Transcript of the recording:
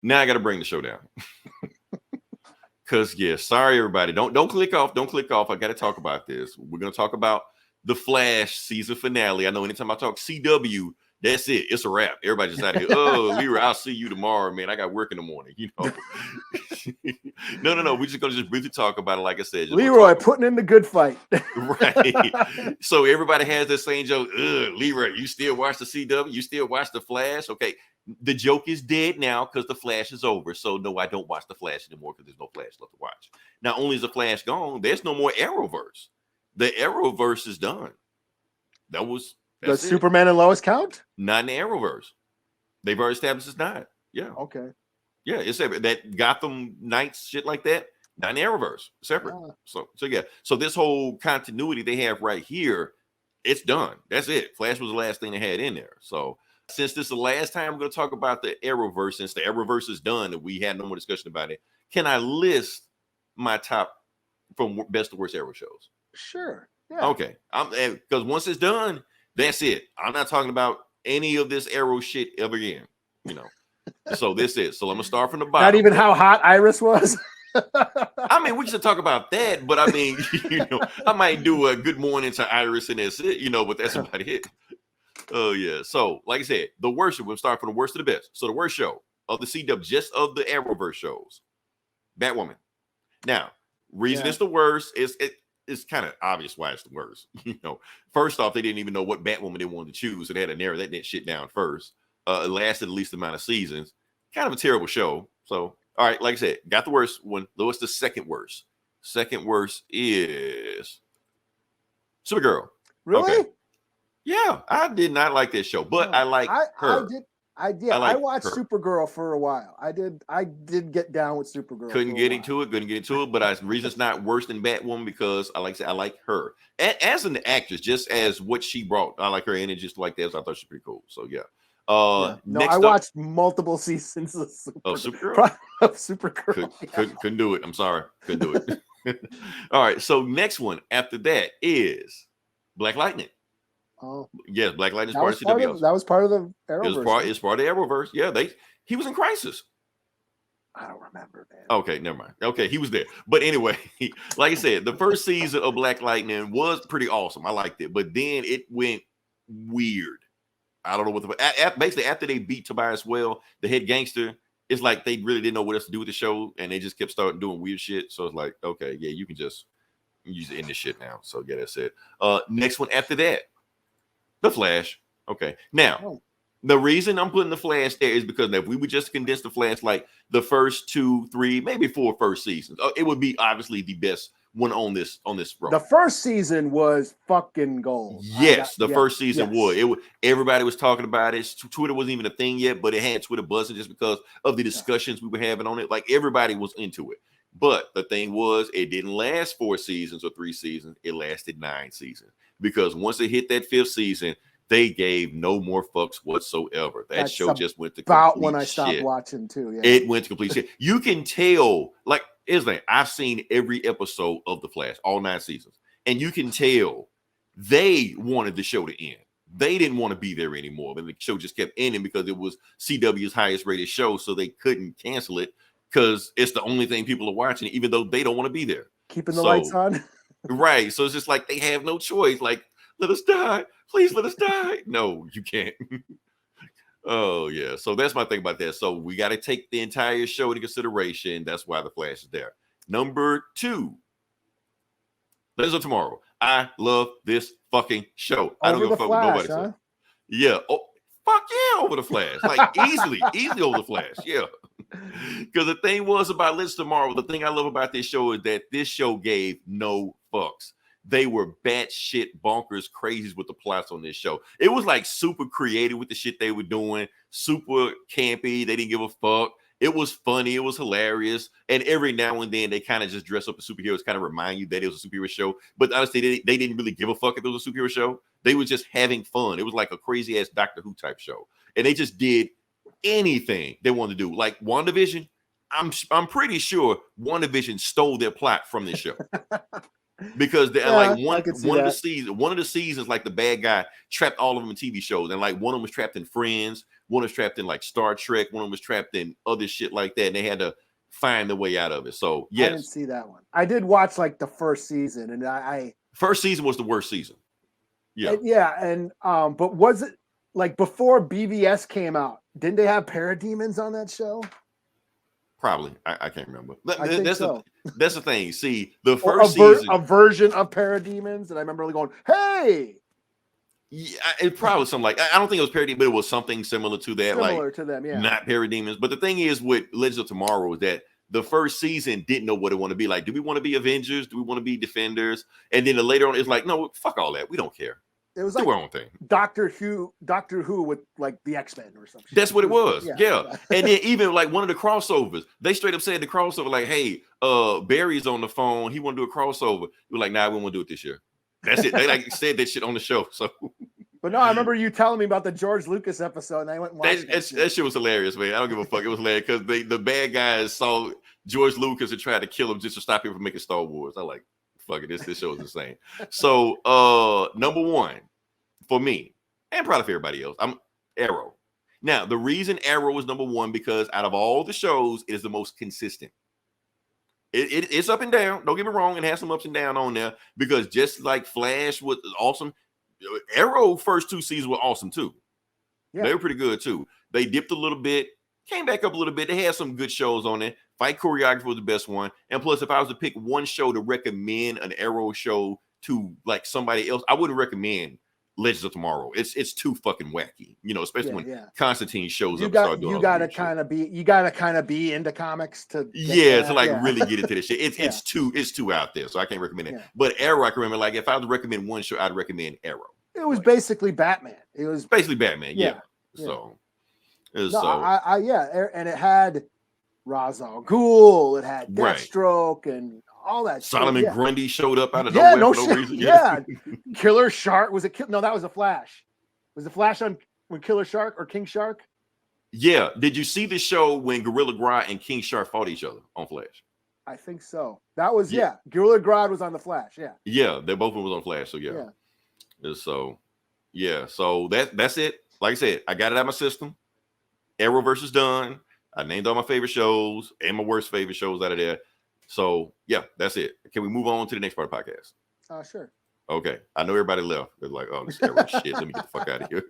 Now I got to bring the show down. Cause yeah, sorry everybody. Don't click off. Don't click off. I got to talk about this. We're gonna talk about the Flash season finale. I know anytime I talk CW, that's it. It's a wrap. Everybody just out of here. Oh, Leroy, I'll see you tomorrow, man. I got work in the morning. You know. No. We're just gonna just briefly talk about it. Like I said, Leroy putting in the good fight. Right. So everybody has that same joke. Leroy, you still watch the CW? You still watch the Flash? Okay. The joke is dead now because the Flash is over. So no, I don't watch the Flash anymore because there's no Flash left to watch. Not only is the Flash gone, there's no more Arrowverse. The Arrowverse is done. Does Superman and Lois count? Not in the Arrowverse. They've already established it's not. Yeah. Okay. Yeah, it's separate. That Gotham Knights shit like that, not in the Arrowverse. Separate. So yeah. So this whole continuity they have right here, it's done. That's it. Flash was the last thing they had in there. So since this is the last time we're going to talk about the Arrowverse, since the Arrowverse is done and we had no more discussion about it, can I list my top from best to worst Arrow shows? Sure. Yeah. Okay. Because once it's done, that's it. I'm not talking about any of this Arrow shit ever again. You know. So this is. So I'm gonna start from the bottom. Not even how hot Iris was. I mean, we should talk about that, but I mean, I might do a good morning to Iris and that's it, but that's about it. Oh yeah. So, like I said, the worst. We'll start from the worst to the best. So the worst show of the CW, just of the Arrowverse shows, Batwoman. Now, reason it's the worst is it's kind of obvious why it's the worst. First off, they didn't even know what Batwoman they wanted to choose, so they had to narrow that shit down first. It lasted the least amount of seasons. Kind of a terrible show. So, all right, like I said, got the worst one. What's the second worst? Second worst is Supergirl. Really? Okay. Yeah, I did not like this show, but I like her. I watched Supergirl for a while. I did get down with Supergirl. Couldn't get into it, but the reason it's not worse than Batwoman because I like her. As an actress, just as what she brought. I like her energy just like that. So I thought she was pretty cool. So yeah. No, I watched multiple seasons of Supergirl. Supergirl. Couldn't do it. I'm sorry. Couldn't do it. All right. So next one after that is Black Lightning. Oh, yes, Black Lightning is part of CW. That was part of the Arrowverse. It's part of the Arrowverse. Yeah, he was in Crisis. I don't remember, man. Okay, never mind. Okay, he was there. But anyway, like I said, the first season of Black Lightning was pretty awesome. I liked it. But then it went weird. I don't know what basically after they beat Tobias Well, the head gangster, it's like they really didn't know what else to do with the show, and they just kept starting doing weird shit. So it's like, okay, yeah, you can just end this shit now. So yeah, that's it. Next one after that, The Flash. Okay, now the reason I'm putting The Flash there is because if we would just condense The Flash like the first 2, 3, maybe 4 first seasons, it would be obviously the best one on this road. The first season was fucking gold. Yes, the first season was. Everybody was talking about it. Twitter wasn't even a thing yet, but it had Twitter buzzing just because of the discussions we were having on it. Like everybody was into it. But the thing was, it didn't last 4 seasons or 3 seasons. It lasted 9 seasons because once it hit that 5th season, they gave no more fucks whatsoever. That show just went to about when I stopped watching too. Yeah. It went to complete shit. You can tell, like. I've seen every episode of The Flash, all 9 seasons, and you can tell they wanted the show to end. They didn't want to be there anymore, and the show just kept ending because it was CW's highest rated show, so they couldn't cancel it because it's the only thing people are watching, even though they don't want to be there. Keeping the lights on. Right. So it's just like they have no choice. Like, let us die. Please let us die. No, you can't. Oh, yeah. So that's my thing about that. So we got to take the entire show into consideration. That's why The Flash is there. Number 2, Legends of Tomorrow. I love this fucking show. I don't give a fuck what nobody says. Yeah. Oh, fuck yeah, over The Flash. Like easily over The Flash. Yeah. Because the thing was about Legends of Tomorrow, the thing I love about this show is that this show gave no fucks. They were batshit bonkers crazies with the plots on this show. It was like super creative with the shit they were doing, super campy. They didn't give a fuck. It was funny. It was hilarious. And every now and then they kind of just dress up as superheroes, kind of remind you that it was a superhero show. But honestly, they didn't really give a fuck if it was a superhero show. They were just having fun. It was like a crazy ass Doctor Who type show. And they just did anything they wanted to do. Like WandaVision, I'm pretty sure WandaVision stole their plot from this show. Because they like one of the seasons, like the bad guy trapped all of them in TV shows, and like one of them was trapped in Friends, one was trapped in like Star Trek, one was trapped in other shit like that, and they had to find the way out of it. So yes, I didn't see that one. I did watch like the first season, and I first season was the worst season. But was it like before BVS came out? Didn't they have parademons on that show? Probably, I can't remember. I think so. That's the thing. See, the first season, a version of parademons, and I remember really going, "Hey." Yeah, it probably something like, I don't think it was parademons, but it was something similar to that, similar to them, yeah. Not parademons. But the thing is with Legends of Tomorrow is that the first season didn't know what it wanted to be. Like, do we want to be Avengers? Do we want to be Defenders? And then later on, it's like, no, fuck all that. We don't care. It was do like our own thing. Doctor Who with like the X-Men or something. That's what it was. Yeah. And then even like one of the crossovers, they straight up said the crossover, like, hey, Barry's on the phone. He want to do a crossover. We're like, nah, we won't do it this year. That's it. They like said that shit on the show. So but no, I remember you telling me about the George Lucas episode, and I went and watched that shit was hilarious, man. I don't give a fuck. It was hilarious because the bad guys saw George Lucas and tried to kill him just to stop him from making Star Wars. I like, fuck it, this show is insane. So number one for me, and probably for everybody else, I'm Arrow. Now, the reason Arrow is number one because out of all the shows, it is the most consistent. It's up and down. Don't get me wrong, it has some ups and downs on there because just like Flash was awesome, Arrow first two seasons were awesome too. Yeah. They were pretty good too. They dipped a little bit, came back up a little bit. They had some good shows on there. Fight Choreography was the best one. And plus, if I was to pick one show to recommend an Arrow show to like somebody else, I wouldn't recommend Legends of Tomorrow. It's too fucking wacky, especially when Constantine shows up. You gotta kind of be into comics to really get into this shit. It's too out there, so I can't recommend it. Yeah. But Arrow, I can remember, like if I was to recommend one show, I'd recommend Arrow. It was basically Batman. It was basically Batman. Yeah. So and it had Ra's al Ghul, it had Deathstroke and all that. Solomon Grundy showed up out of nowhere for no reason. Yeah. Killer Shark was no, that was a Flash. Was the Flash on when Killer Shark or King Shark? Yeah. Did you see the show when Gorilla Grodd and King Shark fought each other on Flash? I think so. That was Gorilla Grodd was on the Flash. Yeah. Yeah, they both was on Flash. So So that's it. Like I said, I got it out of my system. Arrowverse is done. I named all my favorite shows and my worst favorite shows out of there. So yeah, that's it. Can we move on to the next part of the podcast? Sure. Okay. I know everybody left. They're like, oh, this Arrow shit. Let me get the fuck out of here.